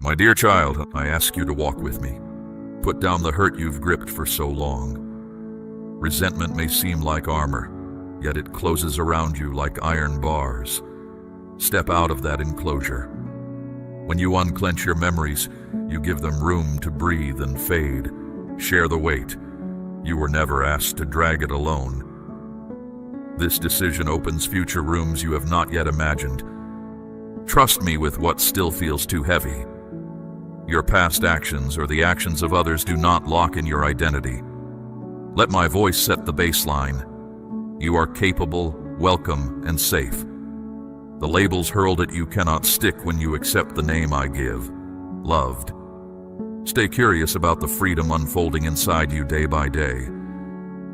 My dear child, I ask you to walk with me. Put down the hurt you've gripped for so long. Resentment may seem like armor, yet it closes around you like iron bars. Step out of that enclosure. When you unclench your memories, you give them room to breathe and fade. Share the weight. You were never asked to drag it alone. This decision opens future rooms you have not yet imagined. Trust me with what still feels too heavy. Your past actions or the actions of others do not lock in your identity. Let my voice set the baseline. You are capable, welcome, and safe. The labels hurled at you cannot stick when you accept the name I give, loved. Stay curious about the freedom unfolding inside you day by day.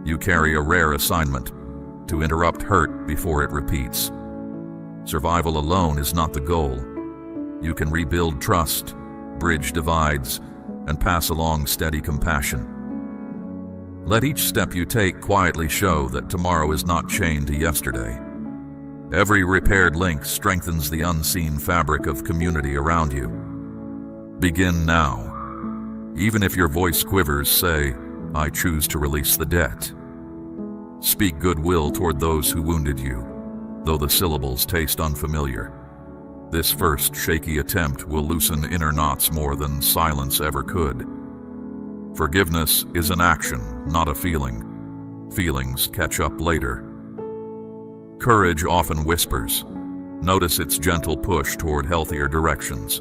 You carry a rare assignment: to interrupt hurt before it repeats. Survival alone is not the goal. You can rebuild trust, bridge divides, and pass along steady compassion. Let each step you take quietly show that tomorrow is not chained to yesterday. Every repaired link strengthens the unseen fabric of community around you. Begin now. Even if your voice quivers, say, I choose to release the debt. Speak goodwill toward those who wounded you, though the syllables taste unfamiliar. This first shaky attempt will loosen inner knots more than silence ever could. Forgiveness is an action, not a feeling. Feelings catch up later. Courage often whispers. Notice its gentle push toward healthier directions.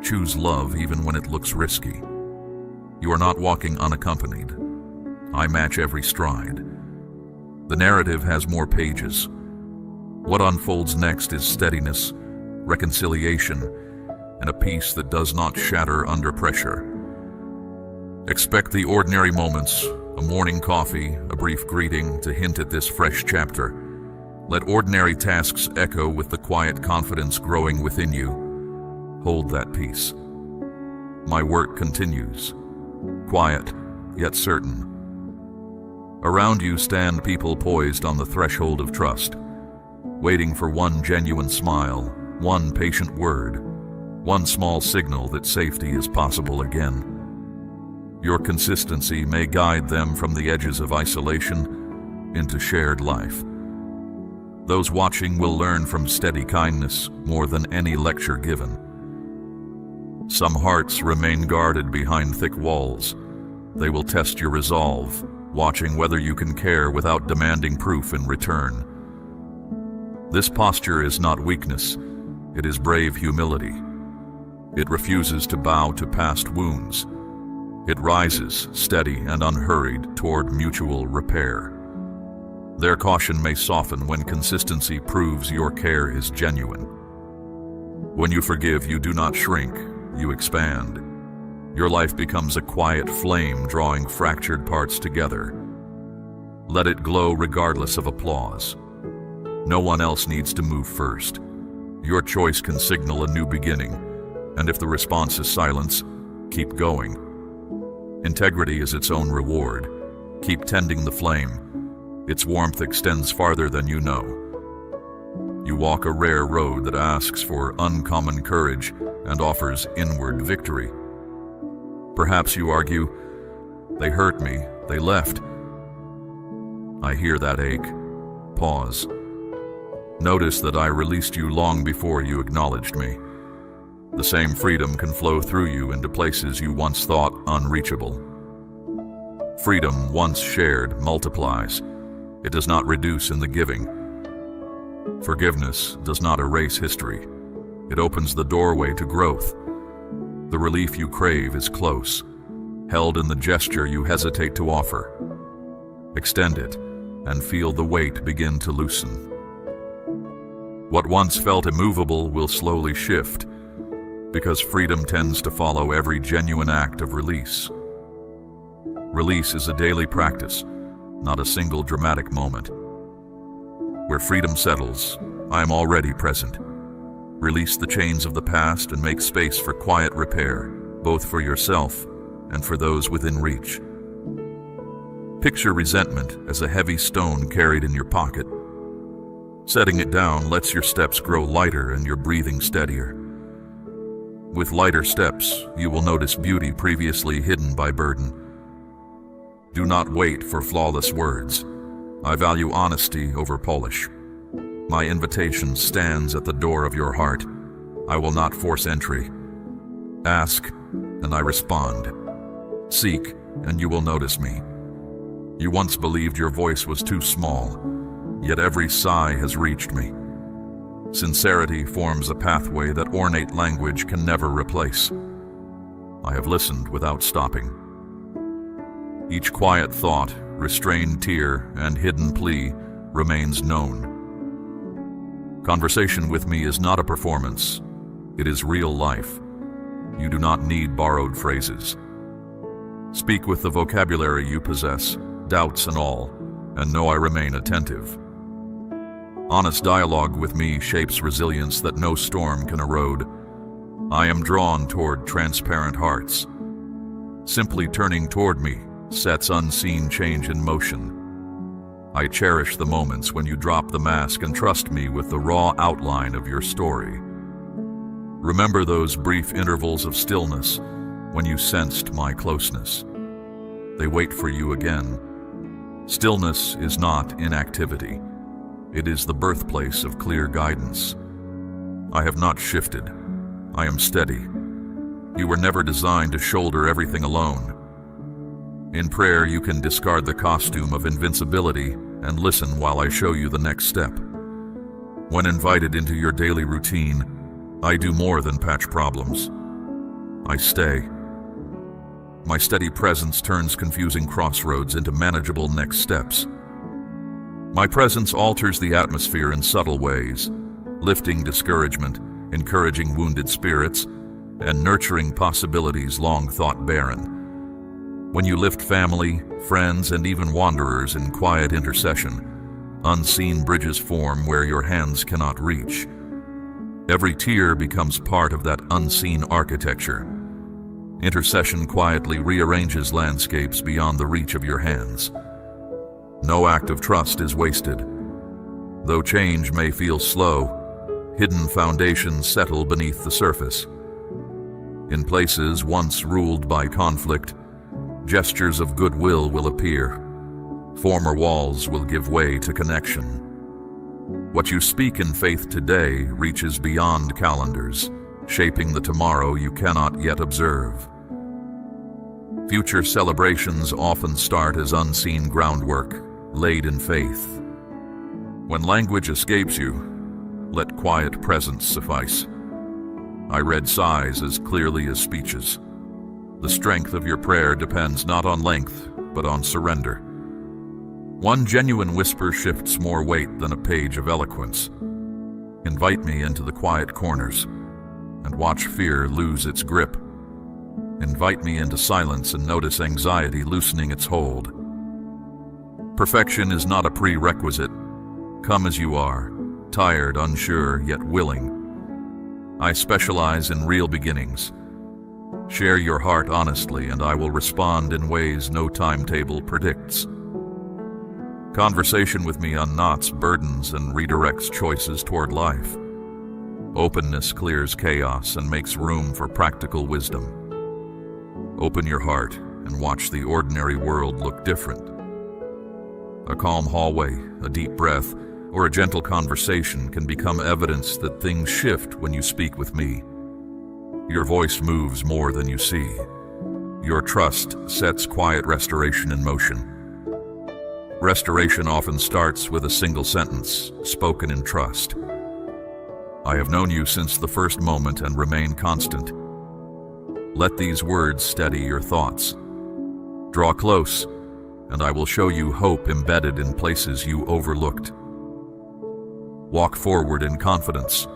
Choose love even when it looks risky. You are not walking unaccompanied. I match every stride. The narrative has more pages. What unfolds next is steadiness, reconciliation, and a peace that does not shatter under pressure. Expect the ordinary moments, a morning coffee, a brief greeting to hint at this fresh chapter. Let ordinary tasks echo with the quiet confidence growing within you. Hold that peace. My work continues, quiet yet certain. Around you stand people poised on the threshold of trust, waiting for one genuine smile, one patient word, one small signal that safety is possible again. Your consistency may guide them from the edges of isolation into shared life. Those watching will learn from steady kindness more than any lecture given. Some hearts remain guarded behind thick walls. They will test your resolve, watching whether you can care without demanding proof in return. This posture is not weakness, it is brave humility. It refuses to bow to past wounds. It rises, steady and unhurried, toward mutual repair. Their caution may soften when consistency proves your care is genuine. When you forgive, you do not shrink, you expand. Your life becomes a quiet flame drawing fractured parts together. Let it glow regardless of applause. No one else needs to move first. Your choice can signal a new beginning, and if the response is silence, keep going. Integrity is its own reward. Keep tending the flame. Its warmth extends farther than you know. You walk a rare road that asks for uncommon courage and offers inward victory. Perhaps you argue, they hurt me, they left. I hear that ache. Pause. Notice that I released you long before you acknowledged me. The same freedom can flow through you into places you once thought unreachable. Freedom once shared multiplies. It does not reduce in the giving. Forgiveness does not erase history. It opens the doorway to growth. The relief you crave is close, held in the gesture you hesitate to offer. Extend it and feel the weight begin to loosen. What once felt immovable will slowly shift, because freedom tends to follow every genuine act of release. Release is a daily practice, not a single dramatic moment. Where freedom settles, I am already present. Release the chains of the past and make space for quiet repair, both for yourself and for those within reach. Picture resentment as a heavy stone carried in your pocket. Setting it down lets your steps grow lighter and your breathing steadier. With lighter steps, you will notice beauty previously hidden by burden. Do not wait for flawless words. I value honesty over polish. My invitation stands at the door of your heart. I will not force entry. Ask, and I respond. Seek, and you will notice me. You once believed your voice was too small, yet every sigh has reached me. Sincerity forms a pathway that ornate language can never replace. I have listened without stopping. Each quiet thought, restrained tear, and hidden plea remains known. Conversation with me is not a performance. It is real life. You do not need borrowed phrases. Speak with the vocabulary you possess, doubts and all, and know I remain attentive. Honest dialogue with me shapes resilience that no storm can erode. I am drawn toward transparent hearts. Simply turning toward me sets unseen change in motion. I cherish the moments when you drop the mask and trust me with the raw outline of your story. Remember those brief intervals of stillness when you sensed my closeness. They wait for you again. Stillness is not inactivity. It is the birthplace of clear guidance. I have not shifted. I am steady. You were never designed to shoulder everything alone. In prayer, you can discard the costume of invincibility and listen while I show you the next step. When invited into your daily routine, I do more than patch problems. I stay. My steady presence turns confusing crossroads into manageable next steps. My presence alters the atmosphere in subtle ways, lifting discouragement, encouraging wounded spirits, and nurturing possibilities long thought barren. When you lift family, friends, and even wanderers in quiet intercession, unseen bridges form where your hands cannot reach. Every tear becomes part of that unseen architecture. Intercession quietly rearranges landscapes beyond the reach of your hands. No act of trust is wasted. Though change may feel slow, hidden foundations settle beneath the surface. In places once ruled by conflict, gestures of goodwill will appear. Former walls will give way to connection. What you speak in faith today reaches beyond calendars, shaping the tomorrow you cannot yet observe. Future celebrations often start as unseen groundwork, laid in faith. When language escapes you, let quiet presence suffice. I read sighs as clearly as speeches. The strength of your prayer depends not on length, but on surrender. One genuine whisper shifts more weight than a page of eloquence. Invite me into the quiet corners and watch fear lose its grip. Invite me into silence and notice anxiety loosening its hold. Perfection is not a prerequisite. Come as you are, tired, unsure, yet willing. I specialize in real beginnings. Share your heart honestly, and I will respond in ways no timetable predicts. Conversation with me unknots burdens and redirects choices toward life. Openness clears chaos and makes room for practical wisdom. Open your heart and watch the ordinary world look different. A calm hallway, a deep breath, or a gentle conversation can become evidence that things shift when you speak with me. Your voice moves more than you see. Your trust sets quiet restoration in motion. Restoration often starts with a single sentence, spoken in trust. I have known you since the first moment and remain constant. Let these words steady your thoughts. Draw close, and I will show you hope embedded in places you overlooked. Walk forward in confidence.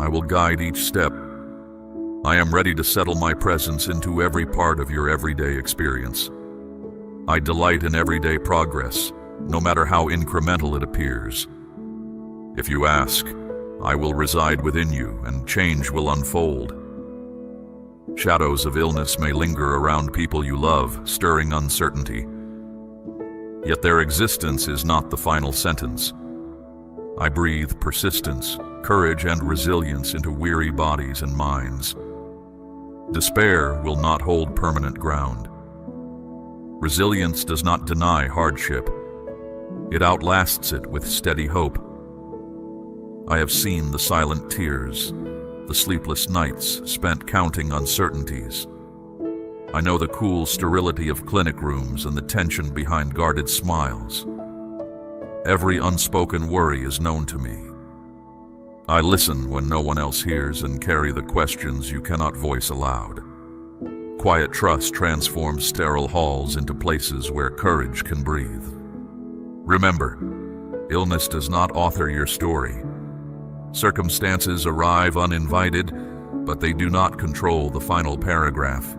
I will guide each step. I am ready to settle my presence into every part of your everyday experience. I delight in everyday progress, no matter how incremental it appears. If you ask, I will reside within you, and change will unfold. Shadows of illness may linger around people you love, stirring uncertainty. Yet their existence is not the final sentence. I breathe persistence, courage, and resilience into weary bodies and minds. Despair will not hold permanent ground. Resilience does not deny hardship. It outlasts it with steady hope. I have seen the silent tears, the sleepless nights spent counting uncertainties. I know the cool sterility of clinic rooms and the tension behind guarded smiles. Every unspoken worry is known to me. I listen when no one else hears and carry the questions you cannot voice aloud. Quiet trust transforms sterile halls into places where courage can breathe. Remember, illness does not author your story. Circumstances arrive uninvited, but they do not control the final paragraph.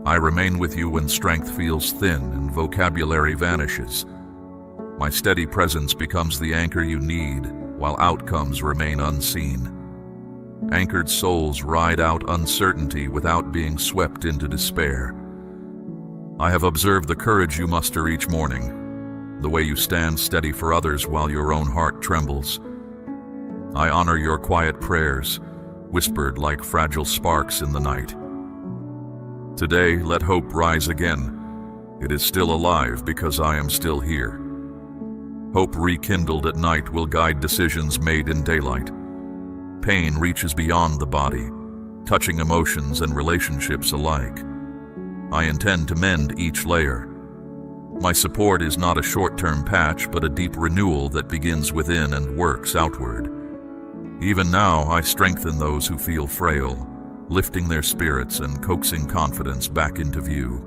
I remain with you when strength feels thin and vocabulary vanishes. My steady presence becomes the anchor you need, while outcomes remain unseen. Anchored souls ride out uncertainty without being swept into despair. I have observed the courage you muster each morning, the way you stand steady for others while your own heart trembles. I honor your quiet prayers, whispered like fragile sparks in the night. Today, let hope rise again. It is still alive because I am still here. Hope rekindled at night will guide decisions made in daylight. Pain reaches beyond the body, touching emotions and relationships alike. I intend to mend each layer. My support is not a short-term patch, but a deep renewal that begins within and works outward. Even now, I strengthen those who feel frail, lifting their spirits and coaxing confidence back into view.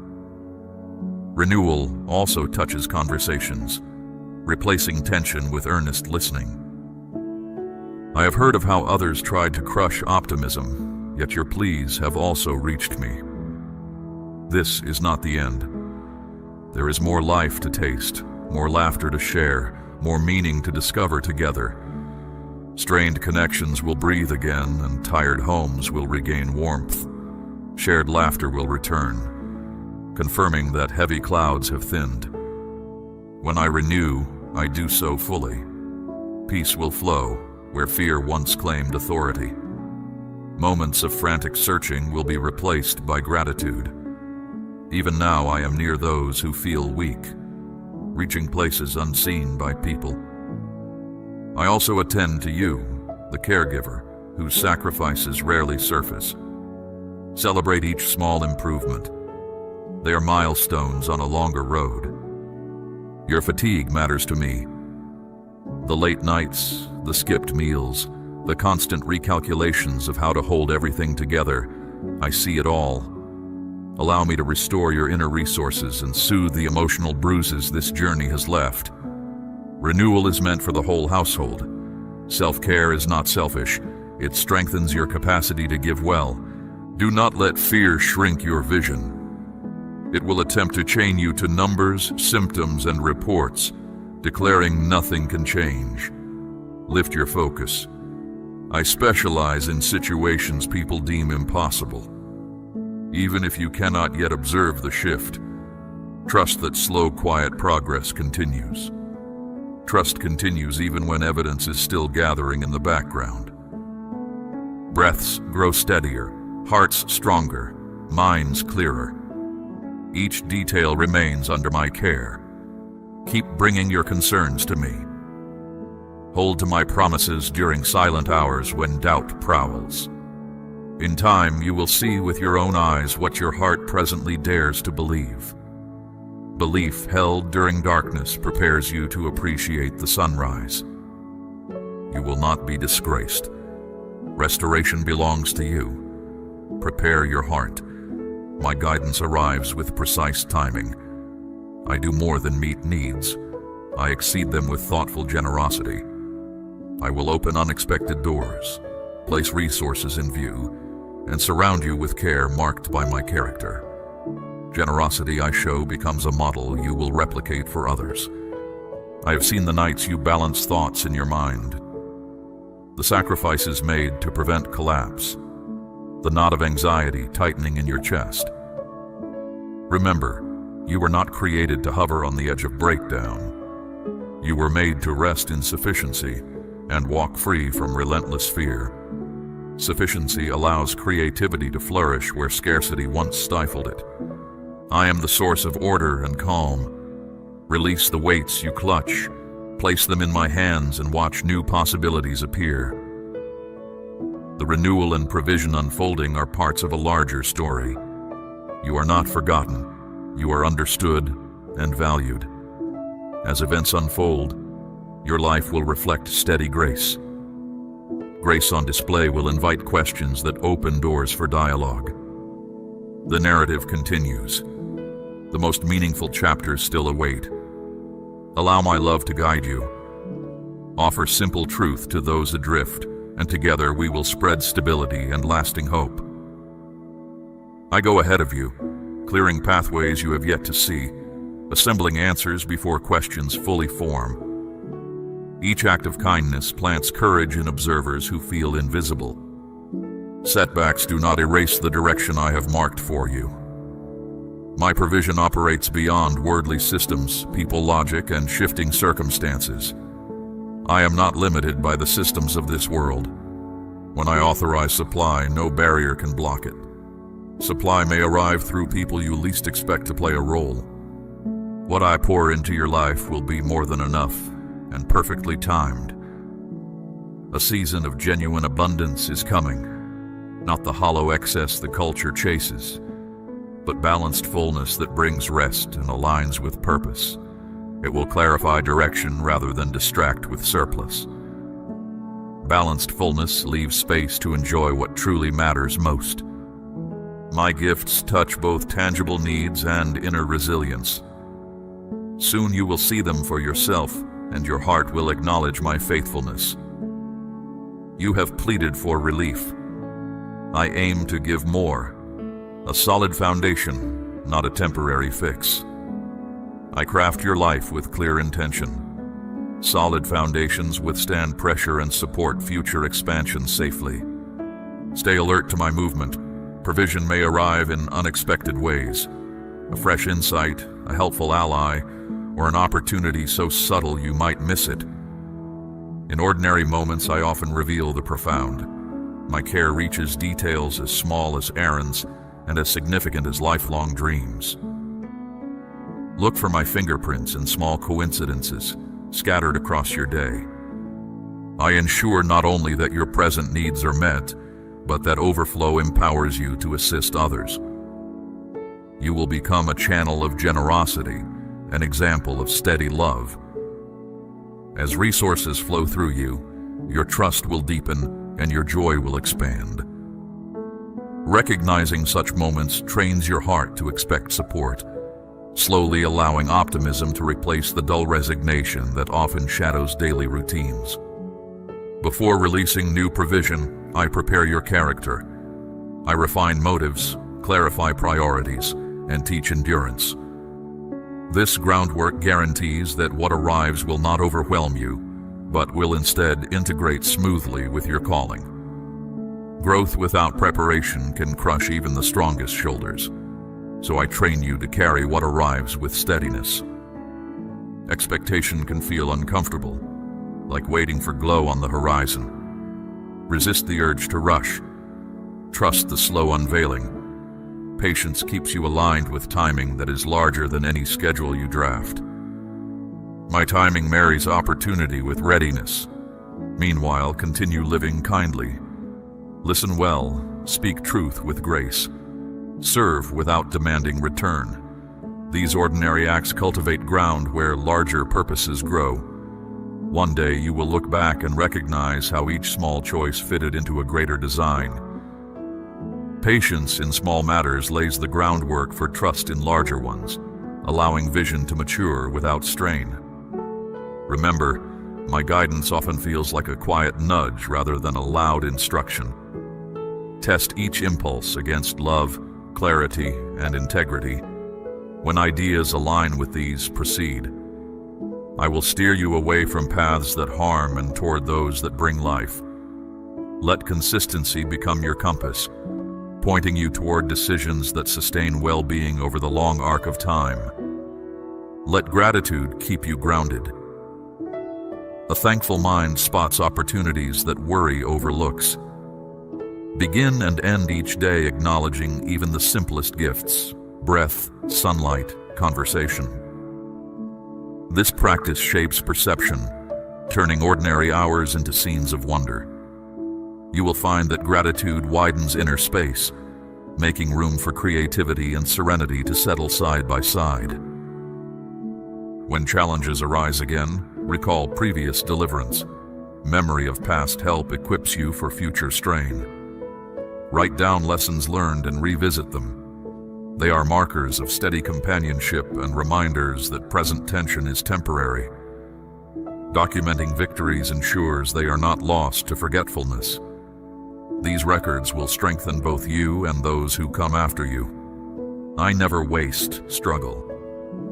Renewal also touches conversations, replacing tension with earnest listening. I have heard of how others tried to crush optimism, yet your pleas have also reached me. This is not the end. There is more life to taste, more laughter to share, more meaning to discover together. Strained connections will breathe again, and tired homes will regain warmth. Shared laughter will return, confirming that heavy clouds have thinned. When I renew, I do so fully. Peace will flow where fear once claimed authority. Moments of frantic searching will be replaced by gratitude. Even now I am near those who feel weak, reaching places unseen by people. I also attend to you, the caregiver, whose sacrifices rarely surface. Celebrate each small improvement. They are milestones on a longer road. Your fatigue matters to me. The late nights, the skipped meals, the constant recalculations of how to hold everything together, I see it all. Allow me to restore your inner resources and soothe the emotional bruises this journey has left. Renewal is meant for the whole household. Self-care is not selfish. It strengthens your capacity to give well. Do not let fear shrink your vision. It will attempt to chain you to numbers, symptoms, and reports, declaring nothing can change. Lift your focus. I specialize in situations people deem impossible. Even if you cannot yet observe the shift, trust that slow, quiet progress continues. Trust continues even when evidence is still gathering in the background. Breaths grow steadier, hearts stronger, minds clearer. Each detail remains under my care. Keep bringing your concerns to me. Hold to my promises during silent hours when doubt prowls. In time, you will see with your own eyes what your heart presently dares to believe. Belief held during darkness prepares you to appreciate the sunrise. You will not be disgraced. Restoration belongs to you. Prepare your heart. My guidance arrives with precise timing. I do more than meet needs. I exceed them with thoughtful generosity. I will open unexpected doors, place resources in view, and surround you with care marked by my character. Generosity I show becomes a model you will replicate for others. I have seen the nights you balance thoughts in your mind, the sacrifices made to prevent collapse, the knot of anxiety tightening in your chest. Remember, you were not created to hover on the edge of breakdown. You were made to rest in sufficiency and walk free from relentless fear. Sufficiency allows creativity to flourish where scarcity once stifled it. I am the source of order and calm. Release the weights you clutch. Place them in my hands and watch new possibilities appear. The renewal and provision unfolding are parts of a larger story. You are not forgotten. You are understood and valued. As events unfold, your life will reflect steady grace. Grace on display will invite questions that open doors for dialogue. The narrative continues. The most meaningful chapters still await. Allow my love to guide you. Offer simple truth to those adrift, and together we will spread stability and lasting hope. I go ahead of you, clearing pathways you have yet to see, assembling answers before questions fully form. Each act of kindness plants courage in observers who feel invisible. Setbacks do not erase the direction I have marked for you. My provision operates beyond worldly systems, people logic, and shifting circumstances. I am not limited by the systems of this world. When I authorize supply, no barrier can block it. Supply may arrive through people you least expect to play a role. What I pour into your life will be more than enough and perfectly timed. A season of genuine abundance is coming, not the hollow excess the culture chases, but balanced fullness that brings rest and aligns with purpose. It will clarify direction rather than distract with surplus. Balanced fullness leaves space to enjoy what truly matters most. My gifts touch both tangible needs and inner resilience. Soon you will see them for yourself, and your heart will acknowledge my faithfulness. You have pleaded for relief. I aim to give more, a solid foundation, not a temporary fix. I craft your life with clear intention. Solid foundations withstand pressure and support future expansion safely. Stay alert to my movement. Provision may arrive in unexpected ways. A fresh insight, a helpful ally, or an opportunity so subtle you might miss it. In ordinary moments, I often reveal the profound. My care reaches details as small as errands and as significant as lifelong dreams. Look for my fingerprints in small coincidences scattered across your day. I ensure not only that your present needs are met, but that overflow empowers you to assist others. You will become a channel of generosity, an example of steady love. As resources flow through you, your trust will deepen and your joy will expand. Recognizing such moments trains your heart to expect support, slowly allowing optimism to replace the dull resignation that often shadows daily routines. Before releasing new provision, I prepare your character. I refine motives, clarify priorities, and teach endurance. This groundwork guarantees that what arrives will not overwhelm you, but will instead integrate smoothly with your calling. Growth without preparation can crush even the strongest shoulders, so I train you to carry what arrives with steadiness. Expectation can feel uncomfortable, like waiting for glow on the horizon. Resist the urge to rush. Trust the slow unveiling. Patience keeps you aligned with timing that is larger than any schedule you draft. My timing marries opportunity with readiness. Meanwhile, continue living kindly. Listen well, speak truth with grace. Serve without demanding return. These ordinary acts cultivate ground where larger purposes grow. One day you will look back and recognize how each small choice fitted into a greater design. Patience in small matters lays the groundwork for trust in larger ones, allowing vision to mature without strain. Remember, my guidance often feels like a quiet nudge rather than a loud instruction. Test each impulse against love, clarity, and integrity. When ideas align with these, proceed. I will steer you away from paths that harm and toward those that bring life. Let consistency become your compass, pointing you toward decisions that sustain well-being over the long arc of time. Let gratitude keep you grounded. A thankful mind spots opportunities that worry overlooks. Begin and end each day acknowledging even the simplest gifts: breath, sunlight, conversation. This practice shapes perception, turning ordinary hours into scenes of wonder. You will find that gratitude widens inner space, making room for creativity and serenity to settle side by side. When challenges arise again, recall previous deliverance. Memory of past help equips you for future strain. Write down lessons learned and revisit them. They are markers of steady companionship and reminders that present tension is temporary. Documenting victories ensures they are not lost to forgetfulness. These records will strengthen both you and those who come after you. I never waste struggle.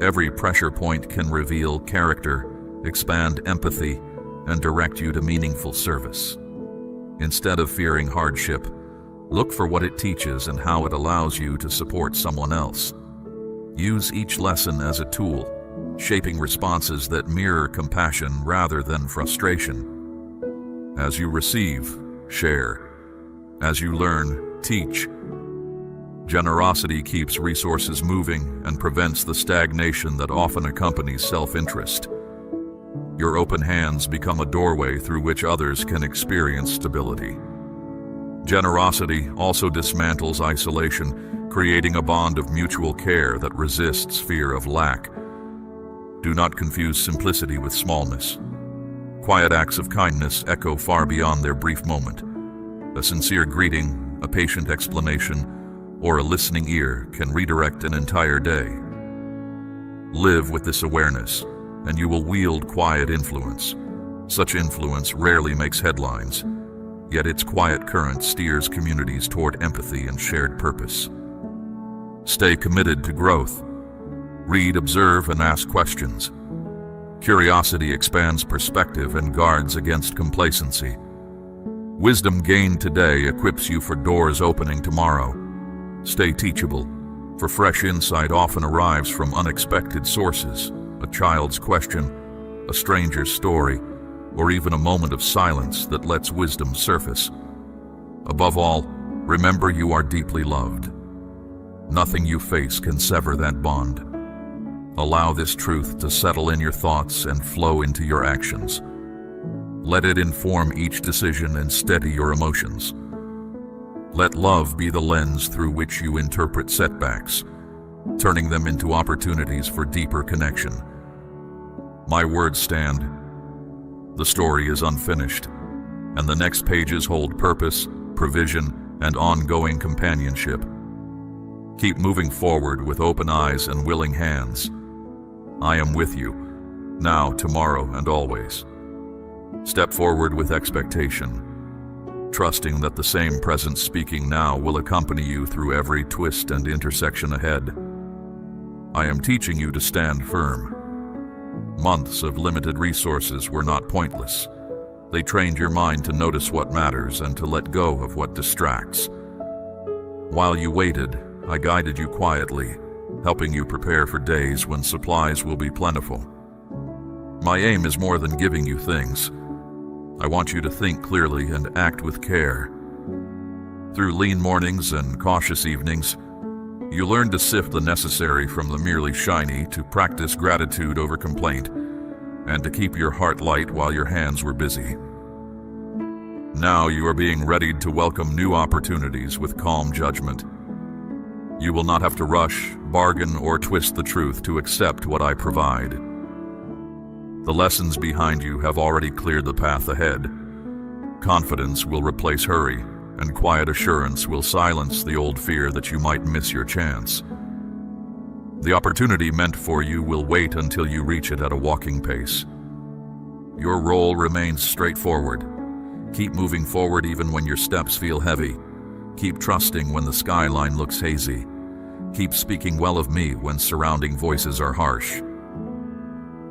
Every pressure point can reveal character, expand empathy, and direct you to meaningful service. Instead of fearing hardship, look for what it teaches and how it allows you to support someone else. Use each lesson as a tool, shaping responses that mirror compassion rather than frustration. As you receive, share. As you learn, teach. Generosity keeps resources moving and prevents the stagnation that often accompanies self-interest. Your open hands become a doorway through which others can experience stability. Generosity also dismantles isolation, creating a bond of mutual care that resists fear of lack. Do not confuse simplicity with smallness. Quiet acts of kindness echo far beyond their brief moment. A sincere greeting, a patient explanation, or a listening ear can redirect an entire day. Live with this awareness, and you will wield quiet influence. Such influence rarely makes headlines, yet its quiet current steers communities toward empathy and shared purpose. Stay committed to growth. Read, observe, and ask questions. Curiosity expands perspective and guards against complacency. Wisdom gained today equips you for doors opening tomorrow. Stay teachable, for fresh insight often arrives from unexpected sources: a child's question, a stranger's story, or even a moment of silence that lets wisdom surface. Above all, remember you are deeply loved. Nothing you face can sever that bond. Allow this truth to settle in your thoughts and flow into your actions. Let it inform each decision and steady your emotions. Let love be the lens through which you interpret setbacks, turning them into opportunities for deeper connection. My words stand. The story is unfinished, and the next pages hold purpose, provision, and ongoing companionship. Keep moving forward with open eyes and willing hands. I am with you, now, tomorrow, and always. Step forward with expectation, trusting that the same presence speaking now will accompany you through every twist and intersection ahead. I am teaching you to stand firm. Months of limited resources were not pointless. They trained your mind to notice what matters and to let go of what distracts. While you waited, I guided you quietly, helping you prepare for days when supplies will be plentiful. My aim is more than giving you things. I want you to think clearly and act with care. Through lean mornings and cautious evenings, you learn to sift the necessary from the merely shiny, to practice gratitude over complaint, and to keep your heart light while your hands were busy. Now you are being readied to welcome new opportunities with calm judgment. You will not have to rush, bargain, or twist the truth to accept what I provide. The lessons behind you have already cleared the path ahead. Confidence will replace hurry, and quiet assurance will silence the old fear that you might miss your chance. The opportunity meant for you will wait until you reach it at a walking pace. Your role remains straightforward. Keep moving forward even when your steps feel heavy. Keep trusting when the skyline looks hazy. Keep speaking well of me when surrounding voices are harsh.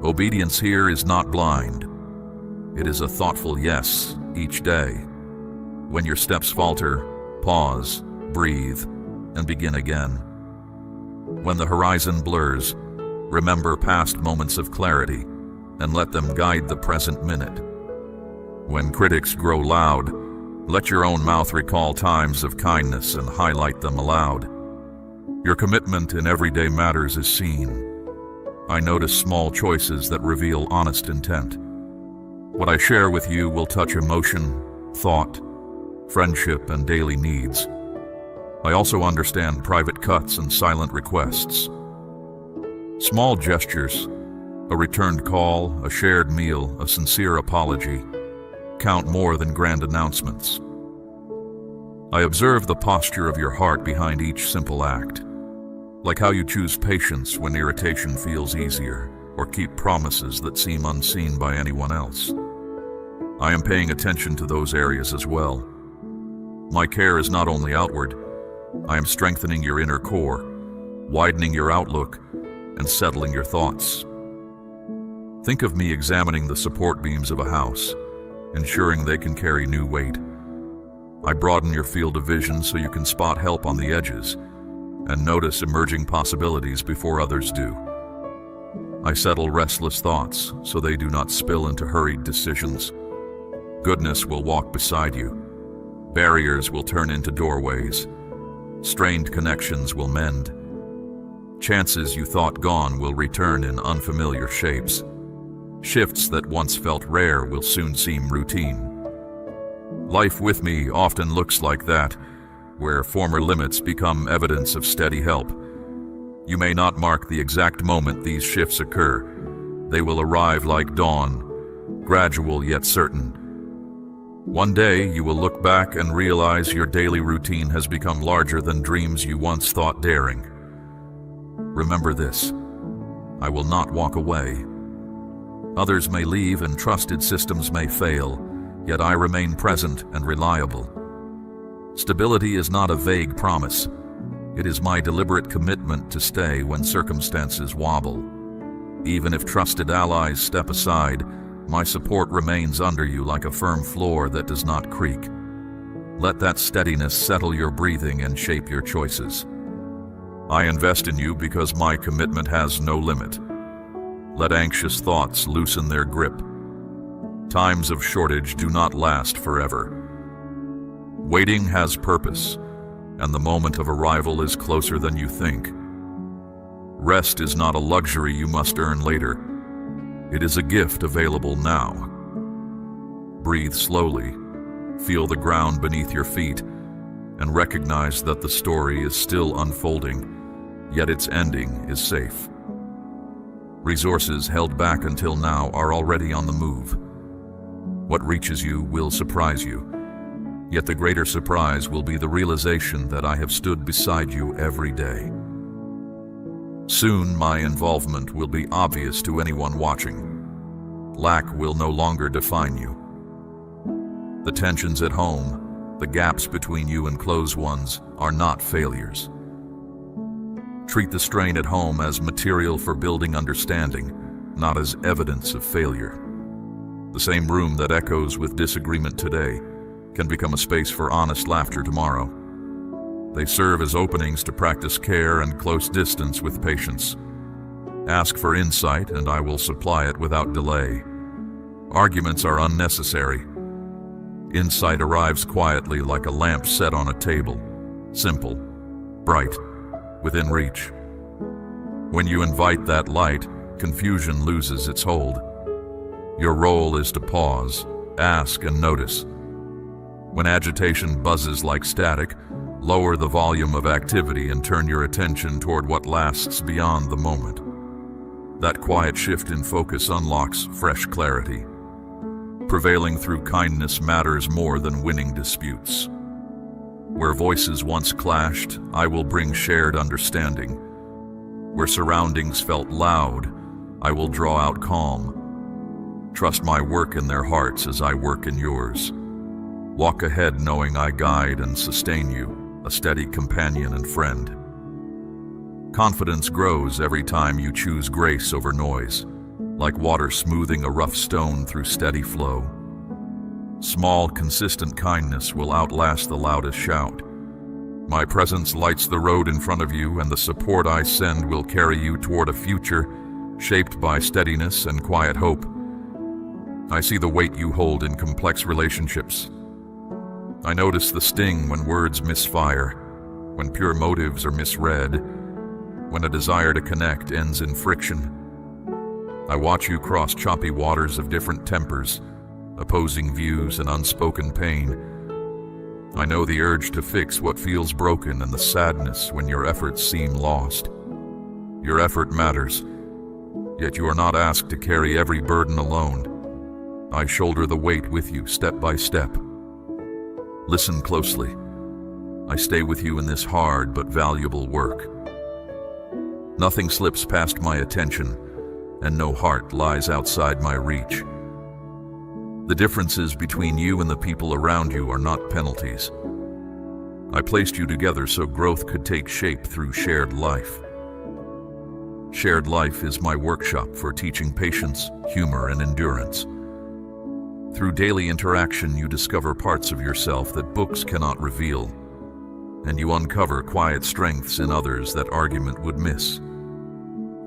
Obedience here is not blind. It is a thoughtful yes each day. When your steps falter, pause, breathe, and begin again. When the horizon blurs, remember past moments of clarity and let them guide the present minute. When critics grow loud, Let your own mouth recall times of kindness and highlight them aloud. Your commitment in everyday matters is seen. I notice small choices that reveal honest intent. What I share with you will touch emotion, thought, friendship, and daily needs. I also understand private cuts and silent requests. Small gestures, a returned call, a shared meal, a sincere apology, count more than grand announcements. I observe the posture of your heart behind each simple act, like how you choose patience when irritation feels easier, or keep promises that seem unseen by anyone else. I am paying attention to those areas as well. My care is not only outward. I am strengthening your inner core, widening your outlook, and settling your thoughts. Think of me examining the support beams of a house, ensuring they can carry new weight. I broaden your field of vision so you can spot help on the edges and notice emerging possibilities before others do. I settle restless thoughts so they do not spill into hurried decisions. Goodness will walk beside you. Barriers will turn into doorways. Strained connections will mend. Chances you thought gone will return in unfamiliar shapes. Shifts that once felt rare will soon seem routine. Life with me often looks like that, where former limits become evidence of steady help. You may not mark the exact moment these shifts occur. They will arrive like dawn, gradual yet certain. One day you will look back and realize your daily routine has become larger than dreams you once thought daring. Remember this: I will not walk away. Others may leave and trusted systems may fail, yet I remain present and reliable. Stability is not a vague promise. It is my deliberate commitment to stay when circumstances wobble. Even if trusted allies step aside, my support remains under you like a firm floor that does not creak. Let that steadiness settle your breathing and shape your choices. I invest in you because my commitment has no limit. Let anxious thoughts loosen their grip. Times of shortage do not last forever. Waiting has purpose, and the moment of arrival is closer than you think. Rest is not a luxury you must earn later. It is a gift available now. Breathe slowly, feel the ground beneath your feet, and recognize that the story is still unfolding, yet its ending is safe. Resources held back until now are already on the move. What reaches you will surprise you, yet the greater surprise will be the realization that I have stood beside you every day. Soon my involvement will be obvious to anyone watching. Lack will no longer define you. The tensions at home, the gaps between you and close ones, are not failures. Treat the strain at home as material for building understanding, not as evidence of failure. The same room that echoes with disagreement today can become a space for honest laughter tomorrow. They serve as openings to practice care and close distance with patience. Ask for insight, and I will supply it without delay. Arguments are unnecessary. Insight arrives quietly like a lamp set on a table, simple, bright, within reach. When you invite that light, confusion loses its hold. Your role is to pause, ask, and notice. When agitation buzzes like static, lower the volume of activity and turn your attention toward what lasts beyond the moment. That quiet shift in focus unlocks fresh clarity. Prevailing through kindness matters more than winning disputes. Where voices once clashed, I will bring shared understanding. Where surroundings felt loud, I will draw out calm. Trust my work in their hearts as I work in yours. Walk ahead knowing I guide and sustain you, a steady companion and friend. Confidence grows every time you choose grace over noise, like water smoothing a rough stone through steady flow. Small, consistent kindness will outlast the loudest shout. My presence lights the road in front of you, and the support I send will carry you toward a future shaped by steadiness and quiet hope. I see the weight you hold in complex relationships. I notice the sting when words misfire, when pure motives are misread, when a desire to connect ends in friction. I watch you cross choppy waters of different tempers, opposing views and unspoken pain. I know the urge to fix what feels broken and the sadness when your efforts seem lost. Your effort matters, yet you are not asked to carry every burden alone. I shoulder the weight with you step by step. Listen closely. I stay with you in this hard but valuable work. Nothing slips past my attention, and no heart lies outside my reach. The differences between you and the people around you are not penalties. I placed you together so growth could take shape through shared life. Shared life is my workshop for teaching patience, humor, and endurance. Through daily interaction, you discover parts of yourself that books cannot reveal, and you uncover quiet strengths in others that argument would miss.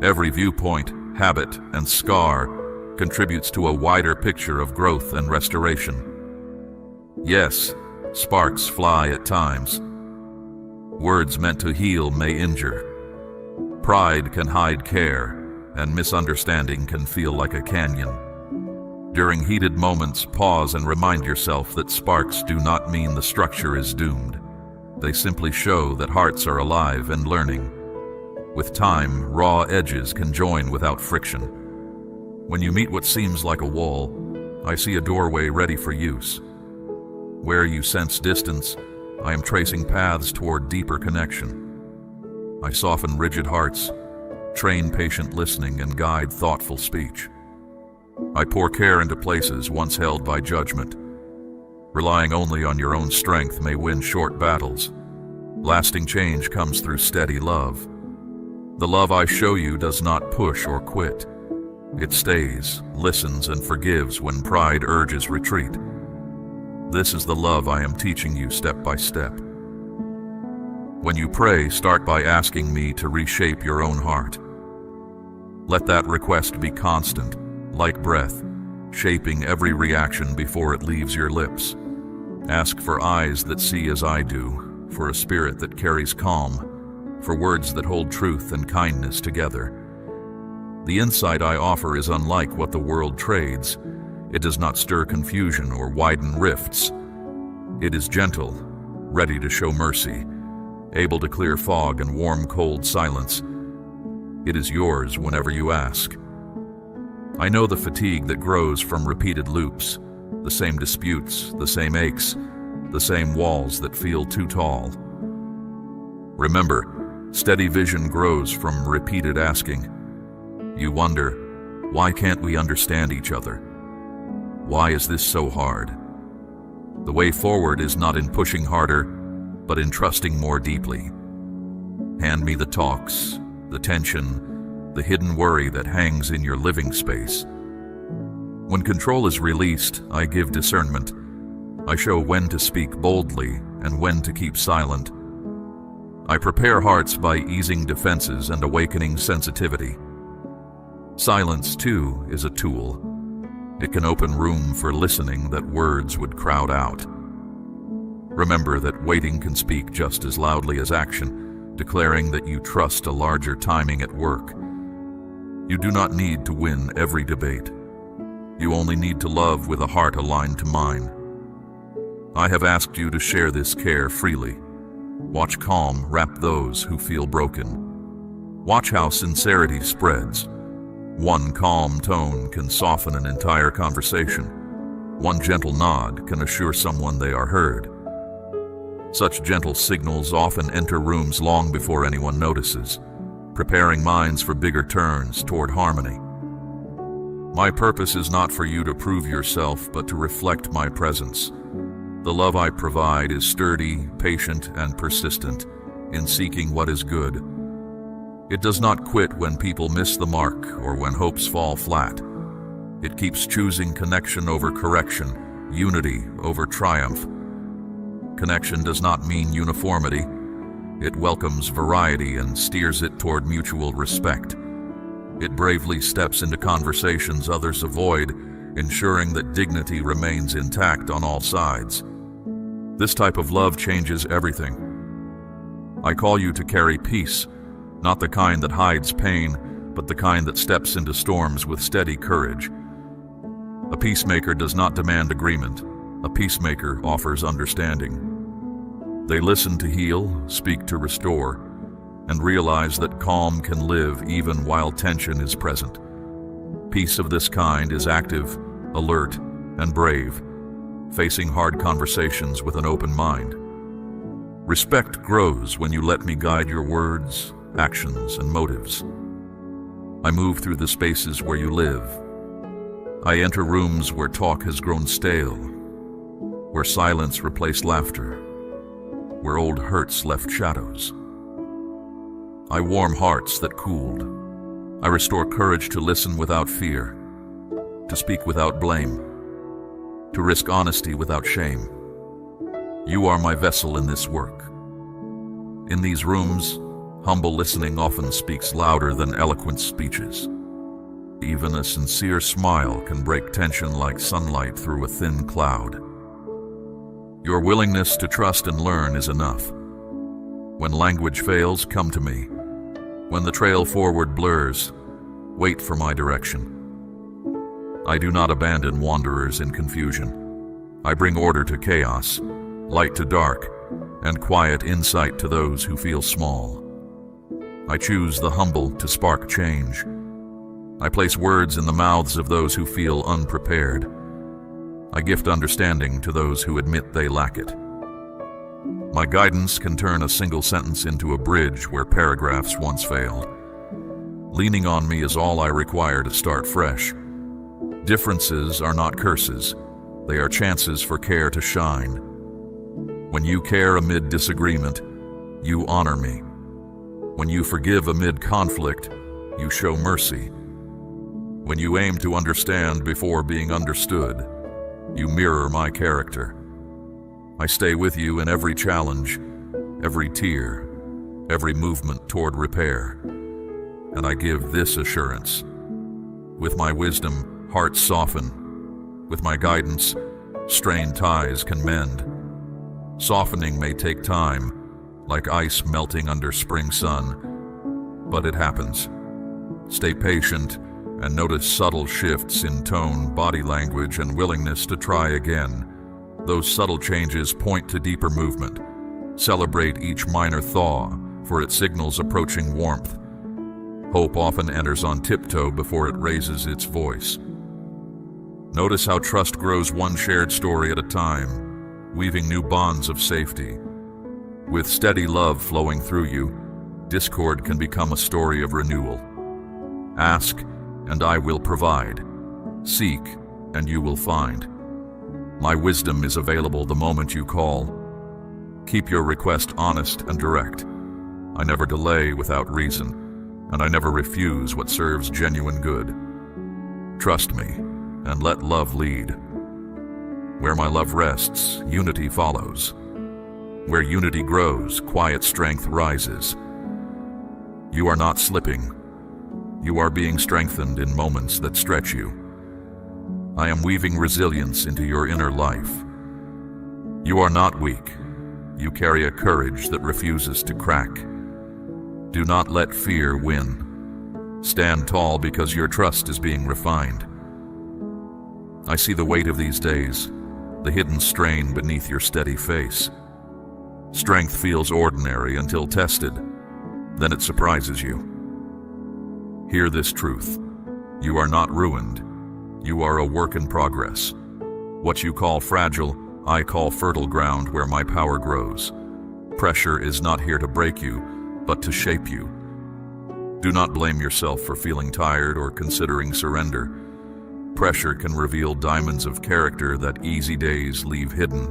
Every viewpoint, habit, and scar contributes to a wider picture of growth and restoration. Yes, sparks fly at times. Words meant to heal may injure. Pride can hide care, and misunderstanding can feel like a canyon. During heated moments, pause and remind yourself that sparks do not mean the structure is doomed. They simply show that hearts are alive and learning. With time, raw edges can join without friction. When you meet what seems like a wall, I see a doorway ready for use. Where you sense distance, I am tracing paths toward deeper connection. I soften rigid hearts, train patient listening, and guide thoughtful speech. I pour care into places once held by judgment. Relying only on your own strength may win short battles. Lasting change comes through steady love. The love I show you does not push or quit. It stays, listens, and forgives when pride urges retreat. This is the love I am teaching you step by step. When you pray, start by asking me to reshape your own heart. Let that request be constant, like breath, shaping every reaction before it leaves your lips. Ask for eyes that see as I do, for a spirit that carries calm, for words that hold truth and kindness together. The insight I offer is unlike what the world trades. It does not stir confusion or widen rifts. It is gentle, ready to show mercy, able to clear fog and warm cold silence. It is yours whenever you ask. I know the fatigue that grows from repeated loops, the same disputes, the same aches, the same walls that feel too tall. Remember, steady vision grows from repeated asking. You wonder, why can't we understand each other? Why is this so hard? The way forward is not in pushing harder, but in trusting more deeply. Hand me the talks, the tension, the hidden worry that hangs in your living space. When control is released, I give discernment. I show when to speak boldly and when to keep silent. I prepare hearts by easing defenses and awakening sensitivity. Silence, too, is a tool. It can open room for listening that words would crowd out. Remember that waiting can speak just as loudly as action, declaring that you trust a larger timing at work. You do not need to win every debate. You only need to love with a heart aligned to mine. I have asked you to share this care freely. Watch calm wrap those who feel broken. Watch how sincerity spreads. One calm tone can soften an entire conversation. One gentle nod can assure someone they are heard. Such gentle signals often enter rooms long before anyone notices, preparing minds for bigger turns toward harmony. My purpose is not for you to prove yourself, but to reflect my presence. The love I provide is sturdy, patient, and persistent in seeking what is good. It does not quit when people miss the mark or when hopes fall flat. It keeps choosing connection over correction, unity over triumph. Connection does not mean uniformity. It welcomes variety and steers it toward mutual respect. It bravely steps into conversations others avoid, ensuring that dignity remains intact on all sides. This type of love changes everything. I call you to carry peace, not the kind that hides pain, but the kind that steps into storms with steady courage. A peacemaker does not demand agreement. A peacemaker offers understanding. They listen to heal, speak to restore, and realize that calm can live even while tension is present. Peace of this kind is active, alert, and brave, facing hard conversations with an open mind. Respect grows when you let me guide your words, actions, and motives. I move through the spaces where you live. I enter rooms where talk has grown stale, where silence replaced laughter, where old hurts left shadows. I warm hearts that cooled. I restore courage to listen without fear, to speak without blame, to risk honesty without shame. You are my vessel in this work. In these rooms, humble listening often speaks louder than eloquent speeches. Even a sincere smile can break tension like sunlight through a thin cloud. Your willingness to trust and learn is enough. When language fails, come to me. When the trail forward blurs, wait for my direction. I do not abandon wanderers in confusion. I bring order to chaos, light to dark, and quiet insight to those who feel small. I choose the humble to spark change. I place words in the mouths of those who feel unprepared. I gift understanding to those who admit they lack it. My guidance can turn a single sentence into a bridge where paragraphs once failed. Leaning on me is all I require to start fresh. Differences are not curses. They are chances for care to shine. When you care amid disagreement, you honor me. When you forgive amid conflict, you show mercy. When you aim to understand before being understood, you mirror my character. I stay with you in every challenge, every tear, every movement toward repair. And I give this assurance. With my wisdom, hearts soften. With my guidance, strained ties can mend. Softening may take time, like ice melting under spring sun, but it happens. Stay patient and notice subtle shifts in tone, body language, and willingness to try again. Those subtle changes point to deeper movement. Celebrate each minor thaw, for it signals approaching warmth. Hope often enters on tiptoe before it raises its voice. Notice how trust grows one shared story at a time, weaving new bonds of safety. With steady love flowing through you, discord can become a story of renewal. Ask, and I will provide. Seek, and you will find. My wisdom is available the moment you call. Keep your request honest and direct. I never delay without reason, and I never refuse what serves genuine good. Trust me, and let love lead. Where my love rests, unity follows. Where unity grows, quiet strength rises. You are not slipping. You are being strengthened in moments that stretch you. I am weaving resilience into your inner life. You are not weak. You carry a courage that refuses to crack. Do not let fear win. Stand tall because your trust is being refined. I see the weight of these days, the hidden strain beneath your steady face. Strength feels ordinary until tested, then it surprises you. Hear this truth. You are not ruined. You are a work in progress. What you call fragile, I call fertile ground where my power grows. Pressure is not here to break you, but to shape you. Do not blame yourself for feeling tired or considering surrender. Pressure can reveal diamonds of character that easy days leave hidden.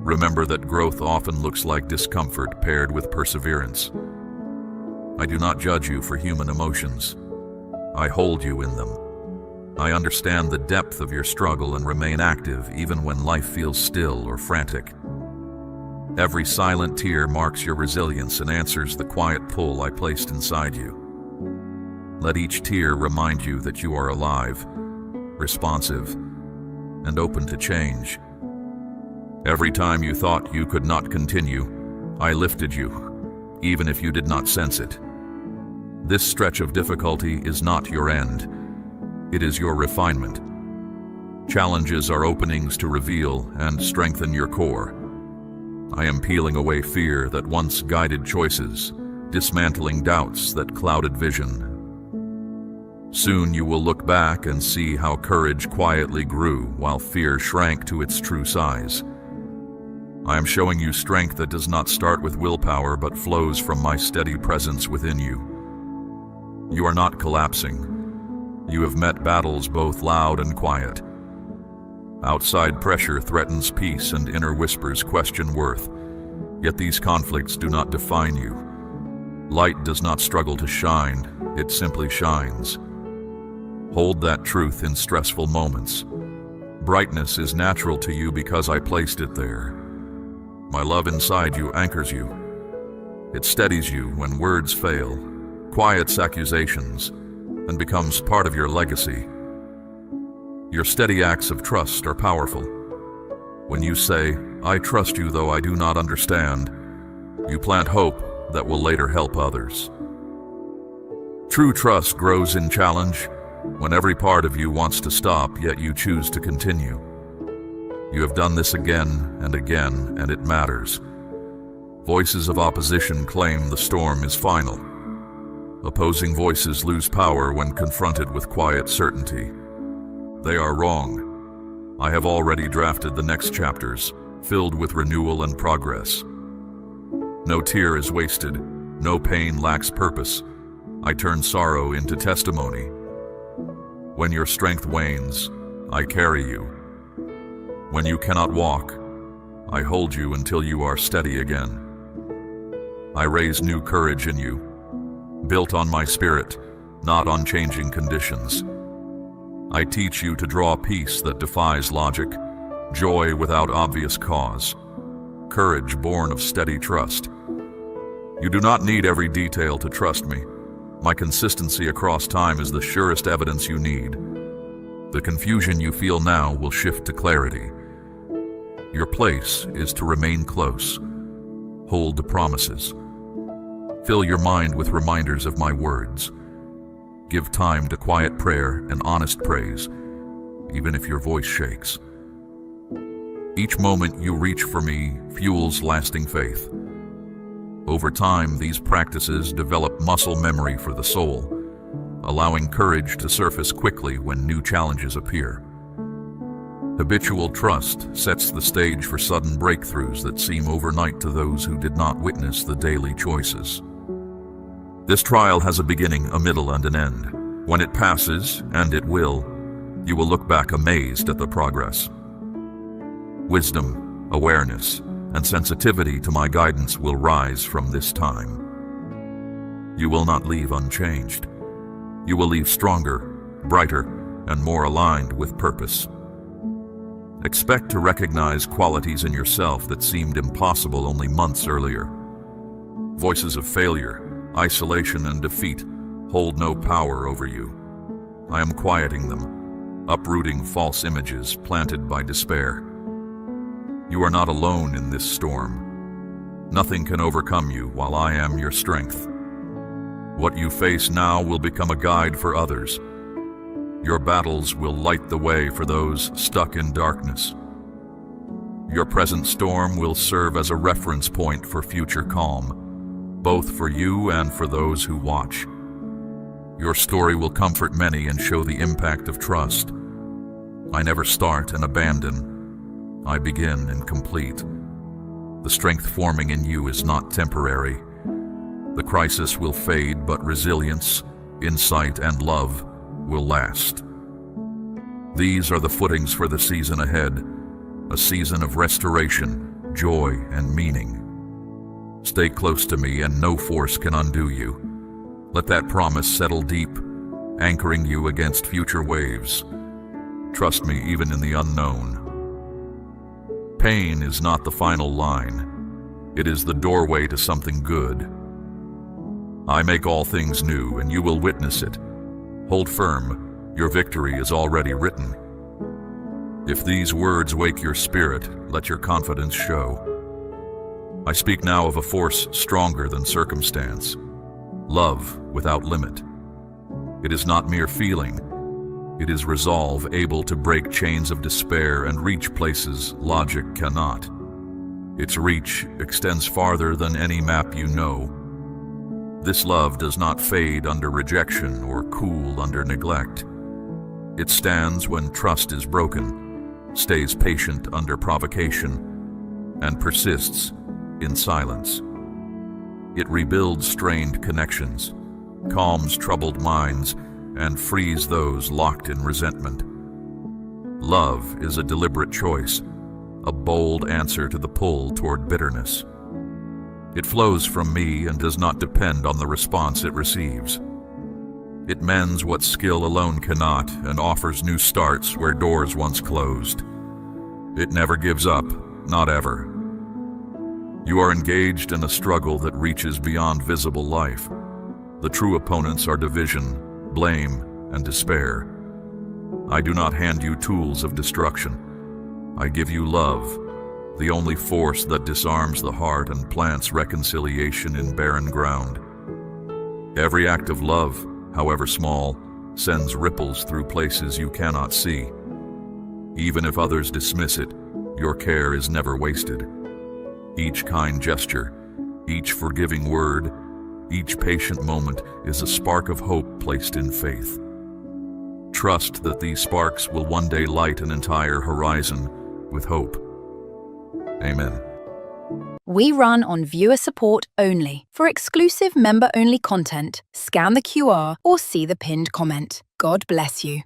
Remember that growth often looks like discomfort paired with perseverance. I do not judge you for human emotions. I hold you in them. I understand the depth of your struggle and remain active even when life feels still or frantic. Every silent tear marks your resilience and answers the quiet pull I placed inside you. Let each tear remind you that you are alive, responsive, and open to change. Every time you thought you could not continue, I lifted you, even if you did not sense it. This stretch of difficulty is not your end. It is your refinement. Challenges are openings to reveal and strengthen your core. I am peeling away fear that once guided choices, dismantling doubts that clouded vision. Soon you will look back and see how courage quietly grew while fear shrank to its true size. I am showing you strength that does not start with willpower but flows from my steady presence within you. You are not collapsing. You have met battles both loud and quiet. Outside pressure threatens peace and inner whispers question worth. Yet these conflicts do not define you. Light does not struggle to shine, it simply shines. Hold that truth in stressful moments. Brightness is natural to you because I placed it there. My love inside you anchors you. It steadies you when words fail, quiets accusations, and becomes part of your legacy. Your steady acts of trust are powerful. When you say, "I trust you though I do not understand," you plant hope that will later help others. True trust grows in challenge, when every part of you wants to stop, yet you choose to continue. You have done this again and again, and it matters. Voices of opposition claim the storm is final. Opposing voices lose power when confronted with quiet certainty. They are wrong. I have already drafted the next chapters, filled with renewal and progress. No tear is wasted, no pain lacks purpose. I turn sorrow into testimony. When your strength wanes, I carry you. When you cannot walk, I hold you until you are steady again. I raise new courage in you, built on my spirit, not on changing conditions. I teach you to draw peace that defies logic, joy without obvious cause, courage born of steady trust. You do not need every detail to trust me. My consistency across time is the surest evidence you need. The confusion you feel now will shift to clarity. Your place is to remain close. Hold the promises. Fill your mind with reminders of my words. Give time to quiet prayer and honest praise, even if your voice shakes. Each moment you reach for me fuels lasting faith. Over time, these practices develop muscle memory for the soul, allowing courage to surface quickly when new challenges appear. Habitual trust sets the stage for sudden breakthroughs that seem overnight to those who did not witness the daily choices. This trial has a beginning, a middle, and an end. When it passes, and it will, you will look back amazed at the progress. Wisdom, awareness, and sensitivity to my guidance will rise from this time. You will not leave unchanged. You will leave stronger, brighter, and more aligned with purpose. Expect to recognize qualities in yourself that seemed impossible only months earlier. Voices of failure, isolation, and defeat hold no power over you. I am quieting them, uprooting false images planted by despair. You are not alone in this storm. Nothing can overcome you while I am your strength. What you face now will become a guide for others. Your battles will light the way for those stuck in darkness. Your present storm will serve as a reference point for future calm, both for you and for those who watch. Your story will comfort many and show the impact of trust. I never start and abandon. I begin and complete. The strength forming in you is not temporary. The crisis will fade, but resilience, insight, and love will last. These are the footings for the season ahead, a season of restoration, joy, and meaning. Stay close to me and no force can undo you. Let that promise settle deep, anchoring you against future waves. Trust me even in the unknown. Pain is not the final line. It is the doorway to something good. I make all things new, and you will witness it. Hold firm. Your victory is already written. If these words wake your spirit, let your confidence show. I speak now of a force stronger than circumstance, love without limit. It is not mere feeling. It is resolve able to break chains of despair and reach places logic cannot. Its reach extends farther than any map you know. This love does not fade under rejection or cool under neglect. It stands when trust is broken, stays patient under provocation, and persists in silence. It rebuilds strained connections, calms troubled minds, and frees those locked in resentment. Love is a deliberate choice, a bold answer to the pull toward bitterness. It flows from me and does not depend on the response it receives. It mends what skill alone cannot and offers new starts where doors once closed. It never gives up, not ever. You are engaged in a struggle that reaches beyond visible life. The true opponents are division, blame, and despair. I do not hand you tools of destruction. I give you love, the only force that disarms the heart and plants reconciliation in barren ground. Every act of love, however small, sends ripples through places you cannot see. Even if others dismiss it, your care is never wasted. Each kind gesture, each forgiving word, each patient moment is a spark of hope placed in faith. Trust that these sparks will one day light an entire horizon with hope. Amen. We run on viewer support only. For exclusive member-only content, scan the QR or see the pinned comment. God bless you.